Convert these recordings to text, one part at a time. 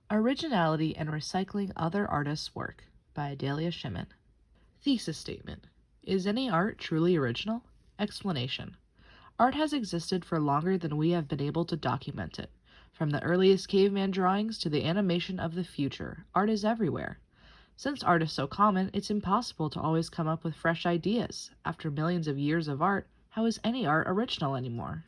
Originality and Recycling Other Artists' Work by Adelia Shimon. Thesis statement. Is any art truly original? Explanation. Art has existed for longer than we have been able to document it. From the earliest caveman drawings to the animation of the future, art is everywhere. Since art is so common, it's impossible to always come up with fresh ideas. After millions of years of art, how is any art original anymore?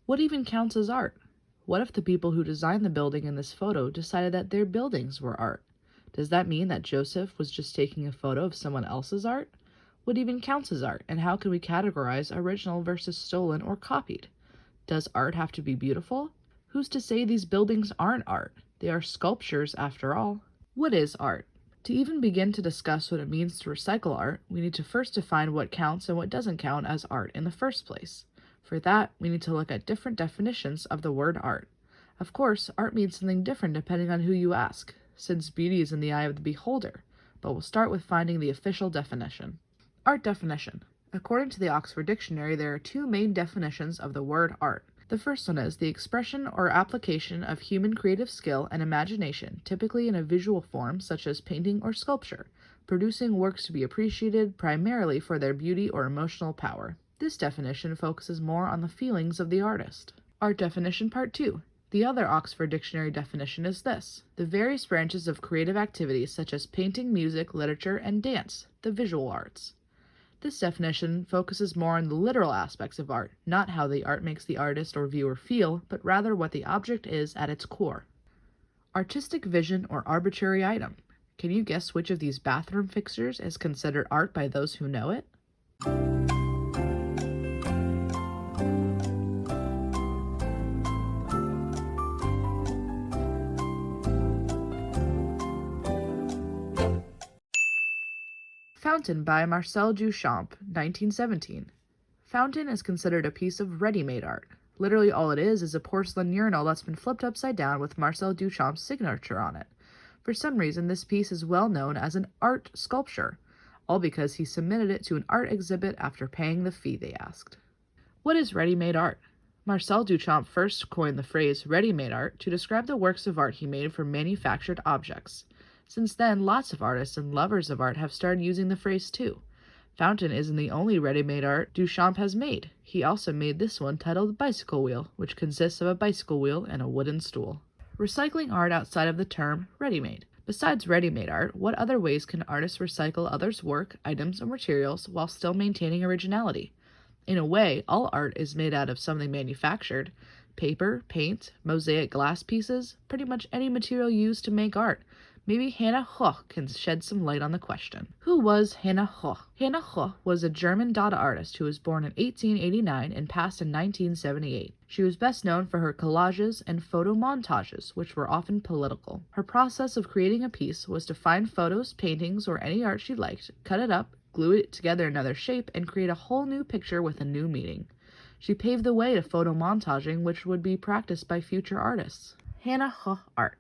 What even counts as art? What if the people who designed the building in this photo decided that their buildings were art? Does that mean that Joseph was just taking a photo of someone else's art? What even counts as art, and how can we categorize original versus stolen or copied? Does art have to be beautiful? Who's to say these buildings aren't art? They are sculptures after all. What is art? To even begin to discuss what it means to recycle art, we need to first define what counts and what doesn't count as art in the first place. For that, we need to look at different definitions of the word art. Of course, art means something different depending on who you ask, since beauty is in the eye of the beholder, but we'll start with finding the official definition. Art definition. According to the Oxford Dictionary, there are two main definitions of the word art. The first one is the expression or application of human creative skill and imagination, typically in a visual form such as painting or sculpture, producing works to be appreciated primarily for their beauty or emotional power. This definition focuses more on the feelings of the artist. Art definition part 2. The other Oxford Dictionary definition is this: the various branches of creative activities such as painting, music, literature, and dance, the visual arts. This definition focuses more on the literal aspects of art, not how the art makes the artist or viewer feel, but rather what the object is at its core. Artistic vision or arbitrary item. Can you guess which of these bathroom fixtures is considered art by those who know it? Fountain by Marcel Duchamp, 1917. Fountain is considered a piece of ready-made art. Literally all it is a porcelain urinal that's been flipped upside down with Marcel Duchamp's signature on it. For some reason, this piece is well known as an art sculpture, all because he submitted it to an art exhibit after paying the fee they asked. What is ready-made art? Marcel Duchamp first coined the phrase ready-made art to describe the works of art he made from manufactured objects. Since then, lots of artists and lovers of art have started using the phrase too. Fountain isn't the only ready-made art Duchamp has made. He also made this one titled Bicycle Wheel, which consists of a bicycle wheel and a wooden stool. Recycling art outside of the term ready-made. Besides ready-made art, what other ways can artists recycle others' work, items, or materials while still maintaining originality? In a way, all art is made out of something manufactured. Paper, paint, mosaic glass pieces, pretty much any material used to make art. Maybe Hannah Höch can shed some light on the question. Who was Hannah Höch? Hannah Höch was a German Dada artist who was born in 1889 and passed in 1978. She was best known for her collages and photomontages, which were often political. Her process of creating a piece was to find photos, paintings, or any art she liked, cut it up, glue it together in another shape, and create a whole new picture with a new meaning. She paved the way to photomontaging, which would be practiced by future artists. Hannah Höch art.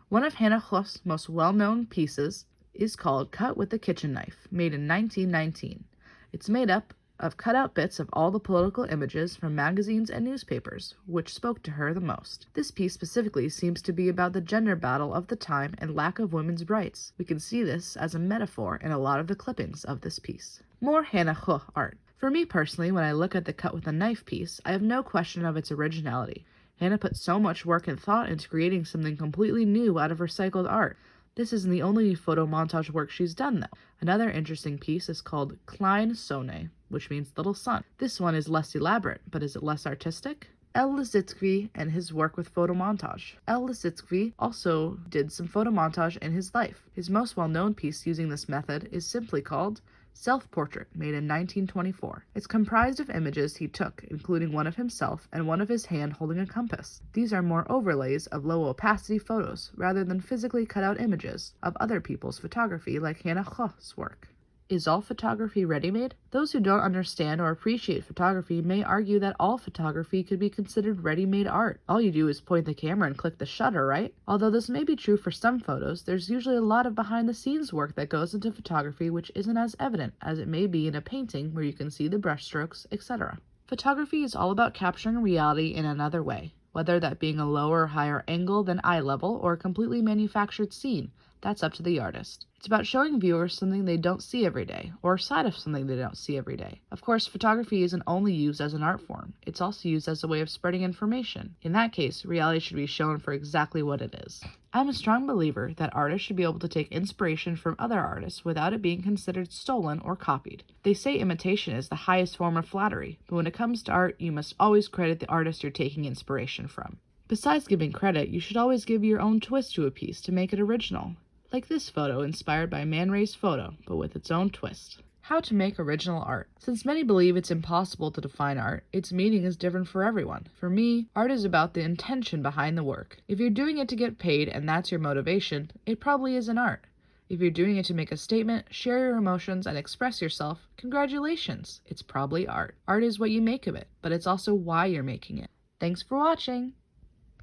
One of Hannah Höch's most well-known pieces is called Cut with the Kitchen Knife, made in 1919. It's made up of cut-out bits of all the political images from magazines and newspapers, which spoke to her the most. This piece specifically seems to be about the gender battle of the time and lack of women's rights. We can see this as a metaphor in a lot of the clippings of this piece. More Hannah Höch art. For me personally, when I look at the Cut with a Knife piece, I have no question of its originality. Hannah put so much work and thought into creating something completely new out of recycled art. This isn't the only photomontage work she's done, though. Another interesting piece is called Kleine Sonne, which means little sun. This one is less elaborate, but is it less artistic? Lissitzky and his work with photomontage. Lissitzky also did some photomontage in his life. His most well-known piece using this method is simply called Self-Portrait, made in 1924. It's comprised of images he took, including one of himself and one of his hand holding a compass. These are more overlays of low-opacity photos, rather than physically cut-out images of other people's photography like Hannah Höch's work. Is all photography ready-made? Those who don't understand or appreciate photography may argue that all photography could be considered ready-made art. All you do is point the camera and click the shutter, right? Although this may be true for some photos, there's usually a lot of behind-the-scenes work that goes into photography which isn't as evident as it may be in a painting where you can see the brushstrokes, etc. Photography is all about capturing reality in another way, whether that being a lower or higher angle than eye level or a completely manufactured scene. That's up to the artist. It's about showing viewers something they don't see every day, or a side of something they don't see every day. Of course, photography isn't only used as an art form, it's also used as a way of spreading information. In that case, reality should be shown for exactly what it is. I'm a strong believer that artists should be able to take inspiration from other artists without it being considered stolen or copied. They say imitation is the highest form of flattery, but when it comes to art, you must always credit the artist you're taking inspiration from. Besides giving credit, you should always give your own twist to a piece to make it original. Like this photo inspired by Man Ray's photo, but with its own twist. How to make original art. Since many believe it's impossible to define art, its meaning is different for everyone. For me, art is about the intention behind the work. If you're doing it to get paid and that's your motivation, it probably isn't art. If you're doing it to make a statement, share your emotions, and express yourself, congratulations, it's probably art. Art is what you make of it, but it's also why you're making it. Thanks for watching!